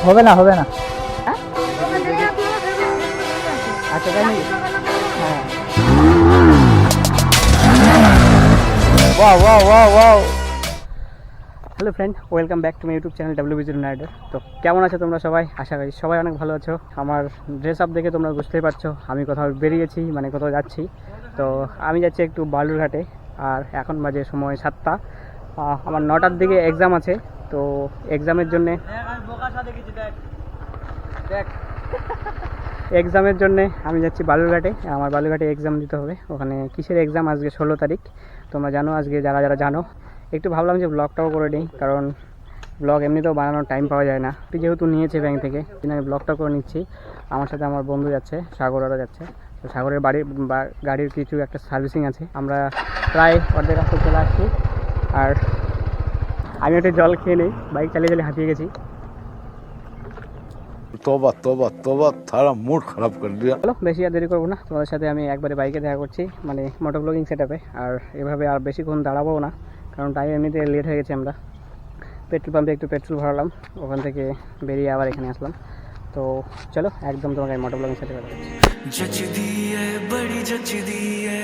হবে না হবে না। আচ্ছা তাই নাকি? হ্যাঁ। Wow wow wow wow. Hello friend, welcome back to my YouTube channel WBG rider. তো কেমন আছো তোমরা সবাই? আশা করি সবাই অনেক ভালো আছো। আমার ড্রেস আপ দেখে তোমরা বুঝতেই পারছো আমি কোথাও বেরিয়েছি, মানে কোথাও যাচ্ছি। তো আমি যাচ্ছি একটু বালুরঘাটে, আর এখন বাজে সময় 7টা। আমার 9টার দিকে এক্সাম আছে। তো এক্সামের জন্যে আমি যাচ্ছি বালুরঘাটে। আমার বালুরঘাটে এক্সাম দিতে হবে। ওখানে কিসের এক্সাম? আজকে 16 তারিখ। তোমরা জানো, আজকে যারা যারা জানো, একটু ভাবলাম যে ব্লগটাও করে নিই, কারণ ব্লগ এমনিতেও বানানোর টাইম পাওয়া যায় না। যেহেতু নিয়েছে ব্যাংক থেকে, কিন্তু আমি ব্লগটা করে নিচ্ছি। আমার সাথে আমার বন্ধু যাচ্ছে, সাগররা যাচ্ছে। তো সাগরের গাড়ির কিছু একটা সার্ভিসিং আছে। আমরা প্রায় অর্ধেক রাস্তা চলে আসছি। আর আমি একটা জল খেয়ে নেই, বাইক চালিয়ে চালিয়ে হাঁপিয়ে গেছি। तोबा तोबा तोबा थारा मूड खराब कर दिया। চলো বেশি আর দেরি করবো না, তোমাদের সাথে আমি একবারে বাইকে দেখা করছি, মানে মোটো ব্লগিং সেট আপে। আর এভাবে আর বেশিক্ষণ দাঁড়াবো না, কারণ টাইম এমনিতে লেট হয়ে গেছে। আমরা পেট্রোল পাম্পে একটু পেট্রোল ভরালাম, ওখান থেকে বেরিয়ে আবার এখানে আসলাম। তো চলো একদম তোমাকে মোটো ব্লগিং সেট আপে जचदी है बड़ी जचदी है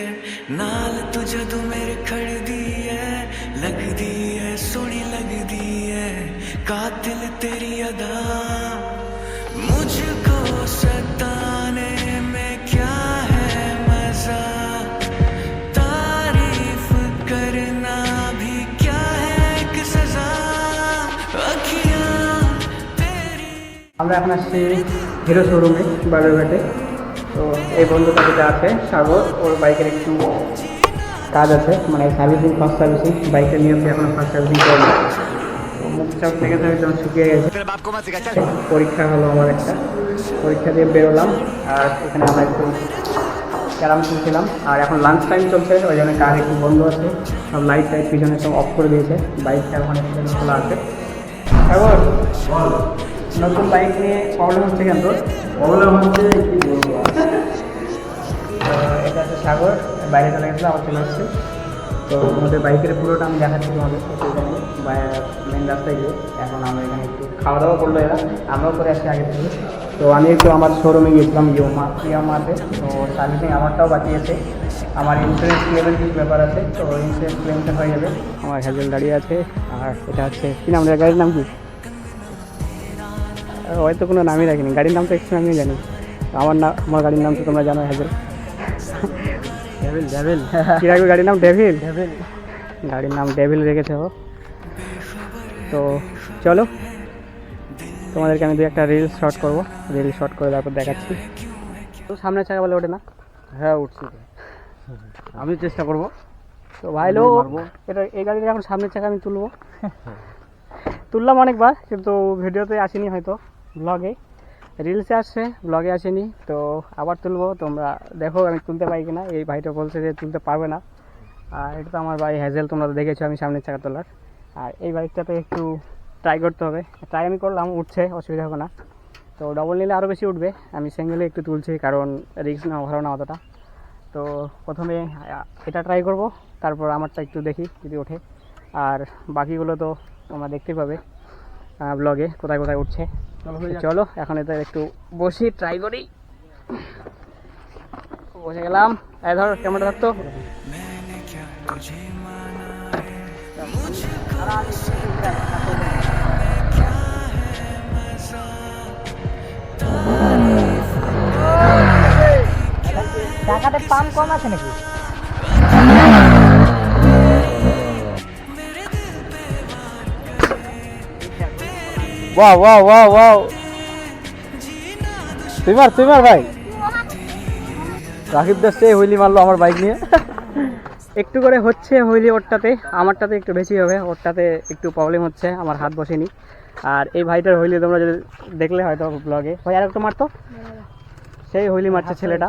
नाल तू जदू मेरे खड़दी है लगदी है सोनी लगदी है कातिल तेरी अदा मुझको सताने में क्या है मजा तारीफ करना भी क्या है एक सजा अखियां तेरी। আমরা এখন আসছি হিরো শোরুমে বালুরঘাটে। তো এই বন্ধুটা যেটা আছে সাগর, ওর বাইকের একটু কাজ আছে, মানে সার্ভিসিং, ফার্স্ট সার্ভিসিং। বাইকটা নিয়ে এখন ফার্স্ট সার্ভিসিং করবো। মুখ চাপ থেকে তো একদম শুকিয়ে গেছে। পরীক্ষা হলো আমার একটা, পরীক্ষা দিয়ে বেরোলাম। আর এখানে আমরা একটু ক্যারাম খেলছিলাম। আর এখন লাঞ্চ টাইম চলছে, ওই জন্য কার একটু বন্ধ আছে, সব লাইট টাইট পিছনে সব অফ করে দিয়েছে। বাইকটা ওখানে খোলা আছে। সাগর, নতুন বাইক নিয়ে প্রবলেম হচ্ছে কেন তোর? প্রবলেম হচ্ছে কি বলবো। এটা হচ্ছে সাগর, বাইরে চলে গেছিলো, আবার চলে আসছে। তো আমাদের বাইকের পুরোটা আমি দেখাচ্ছি তোমাদের। মেন রাস্তায় গিয়ে এখন আমরা এখানে একটু খাওয়া দাওয়া করলো এরা, আমরাও করে আসছি আগে থেকে। তো আমি একটু আমার শোরুমে গিয়েছিলাম ইয়ামাতে। তো সার্ভিসিং আমারটাও বাকি আছে। আমার ইন্স্যুরেন্স ক্লেমের কিছু ব্যাপার আছে, তো ইন্স্যুরেন্স ক্লেমটা হয়ে যাবে। আমার হ্যাজেল দাঁড়িয়ে আছে। আর এটা হচ্ছে কি নাম, গাড়ির নাম কি? হয়তো কোনো নামই রাখিনি, গাড়ির নাম তো একটু আমিও জানি। আমার গাড়ির নাম তো তোমরা জানো, হ্যাজেল। ডেভিল কি রাখবে গাড়ির নাম? ডেভিল। গাড়ির নাম ডেভিল রেখেছে ও। তো চলো তোমাদেরকে আমি একটা রিলস শর্ট করবো, রিল শর্ট করে তারপর দেখাচ্ছি। তো সামনে চাকা বলে ওঠে না? হ্যাঁ উঠছি, আমি চেষ্টা করবো। তো ভাই লো, এটা এই গাড়িটা এখন সামনের চাকা আমি তুলবো। তুললাম অনেকবার, কিন্তু ভিডিওতে আসেনি, হয়তো ব্লগে, রিলসে আসছে, ব্লগে আসেনি। তো আবার তুলবো, তোমরা দেখো আমি তুলতে পারি কিনা। এই ভাইটা বলছে যে তুলতে পারবে না। আর এটা তো আমার ভাই হ্যাজেল, তোমরা তো দেখেছো আমি সামনের চাকা তোলার। আর এই বাইকটাতে একটু ট্রাই করতে হবে। ট্রাই আমি করলাম, উঠছে, অসুবিধা হবে না। তো ডবল নিলে আরও বেশি উঠবে। আমি সিঙ্গেলে একটু তুলছি, কারণ রিস্ক না ভালো না অতটা। তো প্রথমে এটা ট্রাই করব, তারপর আমারটা একটু দেখি যদি ওঠে। আর বাকিগুলো তো তোমরা দেখতে পাবে ব্লগে কোথায় কোথায় উঠছে। চলো এখন এটা একটু বসি, ট্রাই করি। বসে গেলাম। এই ধর ক্যামেরা থাকতো। টাকাতে পাম্প কম আছে নাকি? वाह वाह वाह वाह, তুই মার ভাই। রাকিব দাস সেই হুইলি মারলো আমার বাইক নিয়ে। একটু করে হচ্ছে হুইলি ওরটাতে, আমারটাতে একটু বেশি হবে, ওরটাতে একটু প্রবলেম হচ্ছে, আমার হাত বসেনি। আর এই ভাইটার হুইলি তোমরা যদি দেখলে হয়তো ব্লগে, ভাই আর একটু মারতো, সেই হুইলি মারছে ছেলেটা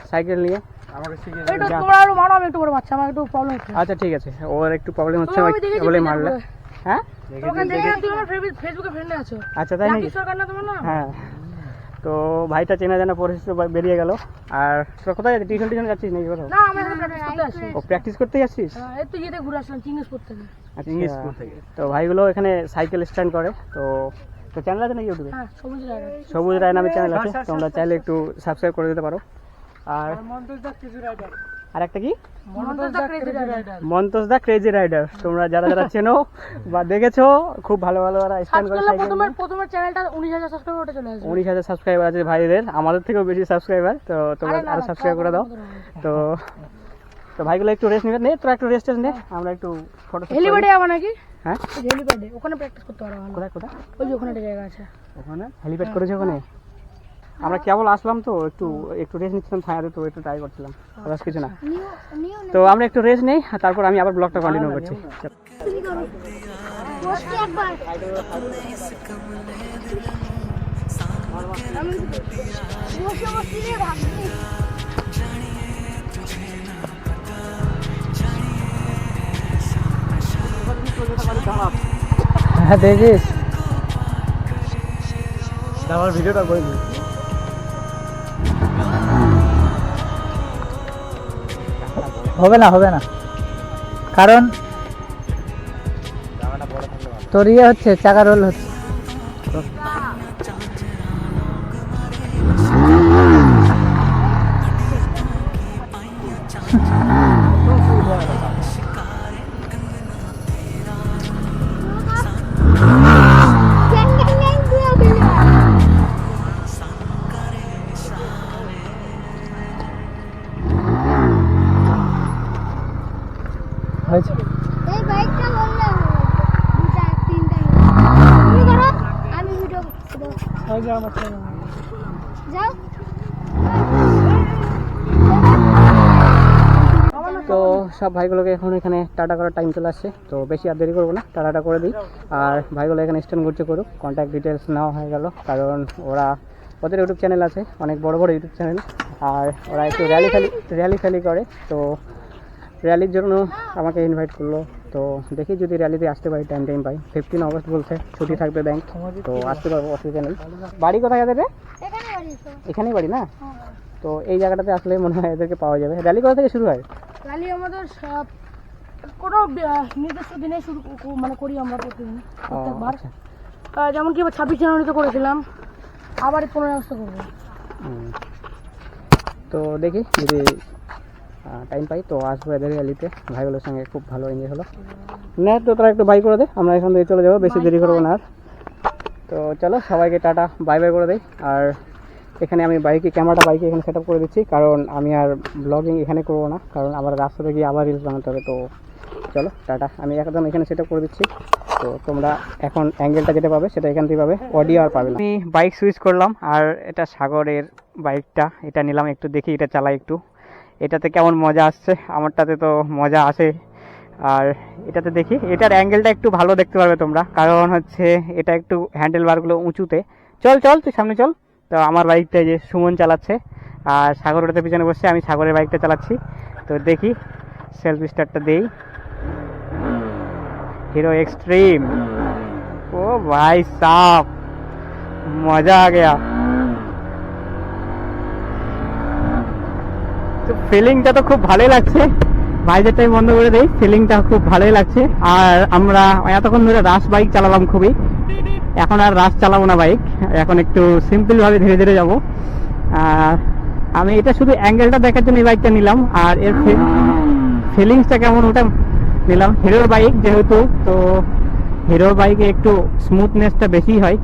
সাইকেল নিয়ে। আচ্ছা ঠিক আছে, ওর একটু প্রবলেম হচ্ছে বলে মারলে। হ্যাঁ আচ্ছা তাই নাকি? হ্যাঁ, তো ভাইটা চেনা জানা পরিচিত বেরিয়ে গেল। আর তোরা কোথায় যাচ্ছিস? টিউশন যাচ্ছিস নাকি কোথাও? না, আমি এখন প্র্যাকটিস করতে আসছি। ও প্র্যাকটিস করতে যাচ্ছিস? হ্যাঁ, এই তো ইয়েতে ঘুরে আসলাম চিংড়িপুর থেকে। আচ্ছা, তো ভাইগুলো এখানে সাইকেল স্ট্যান্ড করে। তো তো চ্যানেল আছে না ইউটিউবে? হ্যাঁ, সবুজ রাইডার। সবুজ রায় নামে চ্যানেল আছে, তোমরা চাইলে একটু সাবস্ক্রাইব করে দিতে পারো। আর একটা কি মন্তজ দা ক্রেজি রাইডার। মন্তজ দা ক্রেজি রাইডার, তোমরা যারা যারা চেনো বা দেখেছো, খুব ভালো ভালো ওরা স্ট্যান্ড করে সাইকেল। প্রথমে চ্যানেলটা 19,000 সাবস্ক্রাইবার ওটা চলে আসবে। 19,000 সাবস্ক্রাইবার আছে ভাইদের, আমাদের থেকেও বেশি সাবস্ক্রাইবার। তো তোমরা আরো সাবস্ক্রাইব করে দাও। তো তো ভাইগুলো একটু রেস্ট নেবে, নে তোরা একটু রেস্ট নে, আমরা একটু ফটো শুট হেলিপ্যাডে যাবো নাকি? হ্যাঁ, হেলিপ্যাডে ওখানে প্র্যাকটিস করতে পারবো। কোথায় কোথায়? ওই যে ওখানে একটা জায়গা আছে, ওখানে হেলিপ্যাড করেছে ওখানে। আমরা কেবল আসলাম তো একটু একটু রেস্ট নিচ্ছিলাম ছায়াতে, তো একটু ট্রাই করছিলাম, আর কিছু না। তো আমরা একটু রেস্ট নেই, আর তারপর আমি আবার ব্লগটা কন্টিনিউ করছি। হ্যাঁ দেখিস, আমার ভিডিওটা করে দিই। হবে না হবে না, কারণ তোর ইয়ে হচ্ছে, চাকা রোল হচ্ছে। হয়েছে এই বাইকটা বললে দুটা তিনটা তুমি করো, আমি ভিডিও যাও। তো সব ভাইগুলোকে এখন এখানে টাটা করার টাইম চলে আসছে, তো বেশি আর দেরি করবো না, টাটাটা করে দিই। আর ভাইগুলো এখানে স্ট্যান্ড করছে করুক, কন্ট্যাক্ট ডিটেলস নেওয়া হয়ে গেল, কারণ ওদের ইউটিউব চ্যানেল আছে, অনেক বড় বড় ইউটিউব চ্যানেল। আর ওরা একটু র্যালি ফ্যালি করে, তো র্যালির জন্য আমাকে ইনভাইট করলো। তো দেখি যদি র্যালিতে আসতে পারি, টাইম পাই। 15 আগস্ট বলছে ছুটি থাকবে ব্যাংক, তো আসতে পারবো, অসুবিধা নেই। বাড়ি কোথায় এদের? এখানে বাড়ি তো। এখানেই বাড়ি না? তো এই জায়গাটাতে আসলে মনে হয় এদেরকে পাওয়া যাবে। র্যালি কোথা থেকে শুরু হয়? র্যালি আমাদের কোনো নির্দিষ্ট দিনে শুরু মানে করি আমরা প্রতিদিন, প্রত্যেকবার। আচ্ছা। যেমন কি 26 জানুয়ারিতে করেছিলাম, আবার 15 আগস্টে করবো। তো দেখি যদি টাইম পাই তো আসবো এদের র্যালিতে। ভাইগুলোর সঙ্গে খুব ভালো এনজয় হলো। না তো তারা একটু বাই করে দে, আমরা এখান থেকে চলে যাবো, বেশি দেরি করবো না আর। তো চলো সবাইকে টাটা বাই বাই করে দেই। আর এখানে আমি ক্যামেরাটা বাইকে এখানে সেট আপ করে দিচ্ছি, কারণ আমি আর ব্লগিং এখানে করবো না, কারণ আবার রাস্তাতে গিয়ে আবার রিলস বানাতে হবে। তো চলো টাটা, আমি একদম এখানে সেট আপ করে দিচ্ছি। তো তোমরা এখন অ্যাঙ্গেলটা যেটা পাবে সেটা এখান থেকে পাবে, অডিও আর পাবে না। আমি বাইক সুইচ করলাম, আর এটা সাগরের বাইকটা, এটা নিলাম, একটু দেখি এটা চালাই একটু, এটাতে কেমন মজা আসছে। আমারটাতে তো মজা আসে, আর এটাতে দেখি এটার অ্যাঙ্গেলটা একটু ভালো দেখতে পারবে তোমরা, কারণ হচ্ছে এটা একটু হ্যান্ডেল বারগুলো উঁচুতে। চল তুই সামনে চল। তো আমার বাইকটা যে সুমন চালাচ্ছে, আর সাগর ওটাতে পিছনে বসছে, আমি সাগরের বাইকটা চালাচ্ছি। তো দেখি সেলফ স্টার্টটা দেই, হিরো এক্সট্রিম। ও ভাই সাব, মজা আ গয়া। তো ফিলিংটা তো খুব ভালোই লাগছে, বাইরেটাই বন্ধ করে দেই, ফিলিংটা খুব ভালোই লাগছে। আর আমরা এতক্ষণ ধরে রাশ বাইক চালালাম খুবই, এখন আর রাশ চালাবো না বাইক, এখন একটু সিম্পল ভাবে ধীরে ধীরে যাবো। আর আমি এটা শুধু অ্যাঙ্গেলটা দেখার জন্য এই বাইকটা নিলাম, আর এর ফিলিংসটা কেমন ওটা নিলাম। হিরোর বাইক যেহেতু, তো হিরোর বাইকে একটু স্মুথনেসটা বেশি হয়,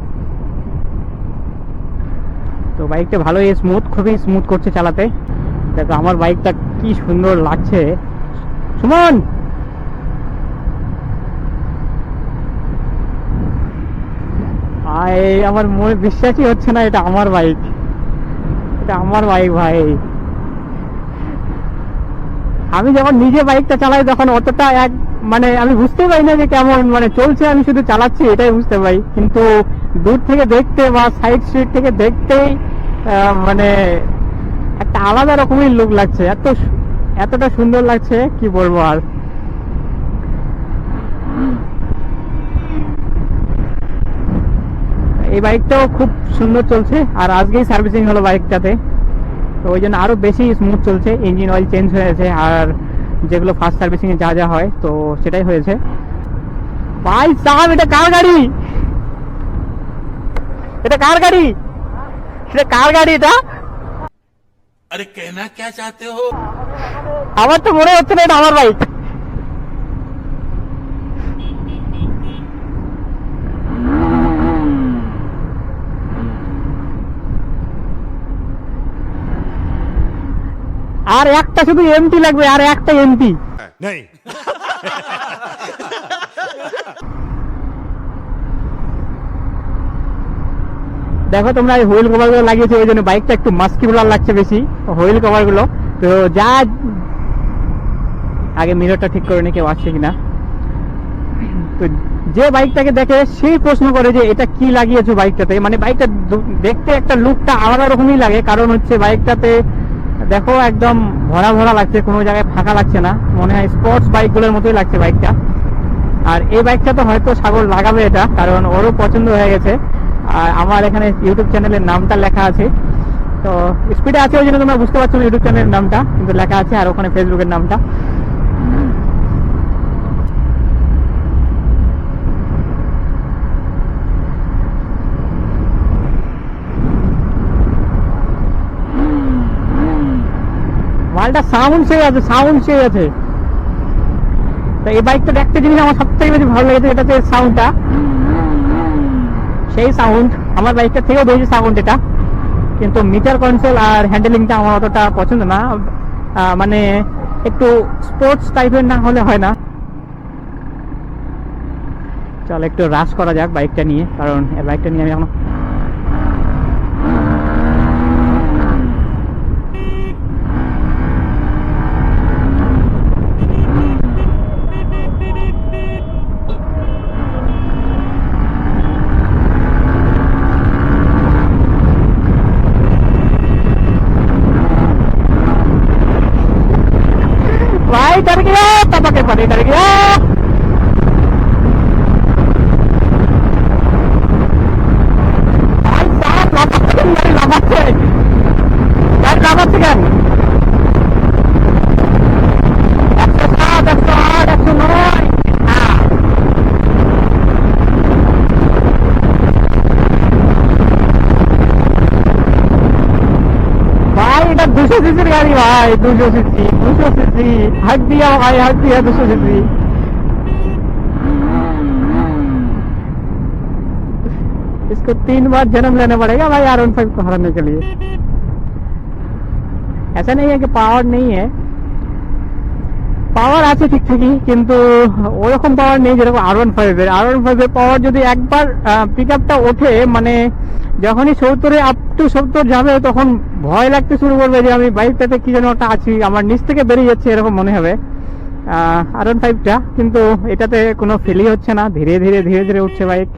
তো বাইকটা ভালোই স্মুথ, খুবই স্মুথ করছে চালাতে। দেখো আমার বাইকটা কি সুন্দর লাগছে। সুমন, আমার মনে বিশ্বাসই হচ্ছে না এটা আমার বাইক, এটা আমার বাইক ভাই। আমি যখন নিজে বাইকটা চালাই তখন অতটা মানে আমি বুঝতে পারি না যে কেমন মানে চলছে, আমি শুধু চালাচ্ছি এটাই বুঝতে পারি। কিন্তু দূর থেকে দেখতে বা সাইড স্ট্রিট থেকে দেখতেই মানে একটা আলাদা রকমের লুক লাগছে, এতটা সুন্দর লাগছে কি বলবো আর। এই বাইকটাও খুব সুন্দর চলছে, আর আজকেই সার্ভিসিং হলো বাইকটাতে, তো ওই জন্য আরো বেশি স্মুথ চলছে। ইঞ্জিন অয়েল চেঞ্জ হয়েছে, আর যেগুলো ফার্স্ট সার্ভিসিং এ যা হয় তো সেটাই হয়েছে। ভাই সাহেব, এটা কার গাড়ি? এটা কার গাড়ি? সেটা কার গাড়ি এটা? अरे कहना क्या चाहते हो? আমার তো মনে হচ্ছে না এটা আমার বাইক। আর একটা শুধু এমটি লাগবে, আর একটা এমটি। नहीं দেখো তোমরা এই হুইল কভার গুলো লাগিয়েছো, ওই জন্য বাইকটা একটু মাস্কিউলার লাগছে বেশি, হুইল কভার গুলো। তো যা আগে মিররটা ঠিক করে নি কেউ আসছে কিনা। তো যে বাইকটাকে দেখে সেই প্রশ্ন করে যে এটা কি লাগিয়েছো বাইকটাতে, মানে বাইকটা দেখতে একটা লুকটা আলাদা রকমই লাগে, কারণ হচ্ছে বাইকটাতে দেখো একদম ভরা ভরা লাগছে, কোনো জায়গায় ফাঁকা লাগছে না, মনে হয় স্পোর্টস বাইকগুলোর মতোই লাগছে বাইকটা। আর এই বাইকটা তো হয়তো সাগর লাগাবে এটা, কারণ ওরও পছন্দ হয়ে গেছে। আর আমার এখানে ইউটিউব চ্যানেলের নামটা লেখা আছে, তো স্পিডে আছে ওই জন্য তোমরা বুঝতে পারছো না ইউটিউব চ্যানেলের নামটা, কিন্তু লেখা আছে, আর ওখানে ফেসবুকের নামটা। মালটা সাউন্ড সেই আছে, সাউন্ড সেই আছে। তো এই বাইকটা দেখতে জিনিস আমার সব থেকে বেশি ভালো লেগেছে, এটাতে সাউন্ডটা সেই সাউন্ড, আমার বাইকটা থেকেও বেশি সাউন্ড এটা। কিন্তু মিটার কন্ট্রোল আর হ্যান্ডেলিংটা আমার অতটা পছন্দ না, মানে একটু স্পোর্টস টাইপের না হলে হয় না। চল একটু রাশ করা যাক বাইকটা নিয়ে, কারণ এই বাইকটা নিয়ে আমি এখন भाई डर गया, पापा के परे डर गया। भाई साहब लाभाচ্ছে কেন? 107, 108, 109। भाई এটা 200 সিসির গাড়ি ভাই, 200 সিসি, 200 সিসি, हक दिया भाई, हक दिया 200 सीसी। इसको 3 बार जन्म लेना पड़ेगा भाई R15 को हराने के लिए। ऐसा नहीं है कि पावर नहीं है, পাওয়ার আছে ঠিকঠাকই, কিন্তু ওরকম পাওয়ার নেই যেরকম R15 এর। R15 এর পাওয়ার যদি একবার পিক আপটা ওঠে, মানে যখনই 70 আপ টু 70 যাবে, তখন ভয় লাগতে শুরু করবে যে আমি বাইকটাতে কি যেন একটা আছি, আমার নিচ থেকে বেরিয়ে যাচ্ছে, এরকম মনে হবে R15টা। কিন্তু এটাতে কোনো ফিলই হচ্ছে না, ধীরে ধীরে ধীরে ধীরে উঠছে বাইক।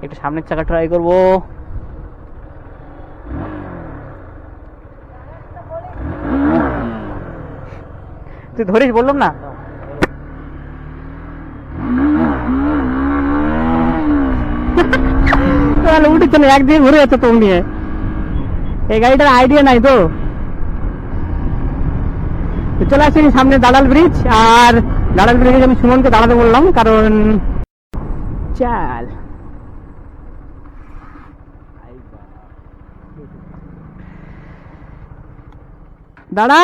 একটু সামনের চাকা ট্রাই করবো। তুই ধরিস বললাম না? তাহলে উঠেছে না, একদিন ঘুরে যাচ্ছে তোম নিয়ে। এই গাড়িটার আইডিয়া নাই তো। চলে আসছি সামনে দালাল ব্রিজ, আর দালাল ব্রিজে আমি সুমনকে দাঁড়াতে বললাম, কারণ চাল দাঁড়া।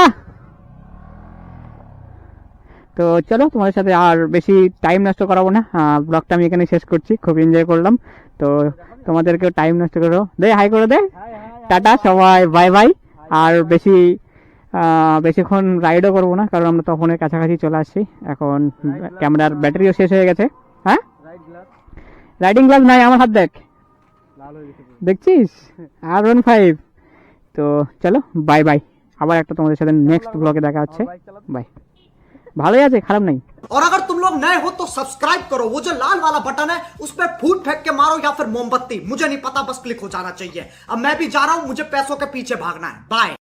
তো চলো, তোমাদের সাথে আর বেশি টাইম নষ্ট করাবো না, ব্লগটা আমি এখানে শেষ করছি। খুব এনজয় করলাম, তো তোমাদেরকেও টাইম নষ্ট করো, দে হাই করে দে, টাটা সবাই, বাই বাই। আর বেশিক্ষণ রাইডও করবো না, কারণ আমরা তখনের কাছাকাছি চলে আসছি। এখন ক্যামেরার ব্যাটারিও শেষ হয়ে গেছে। হ্যাঁ, রাইডিং গ্লাস নাই আমার, হাত দেখ, দেখছিস R15। তো চলো বাই বাই, আবার একটা তোমাদের সাথে নেক্সট ব্লগে দেখা হচ্ছে। বাই। ভালোই আছে, খারাপ নাই। और अगर तुम लोग नए हो तो सब्सक्राइब करो, वो जो लाल वाला बटन है उस पर फूट फेंक के मारो या फिर मोमबत्ती, मुझे नहीं पता, बस क्लिक हो जाना चाहिए। अब मैं भी जा रहा हूं, मुझे पैसों के पीछे भागना है। बाय।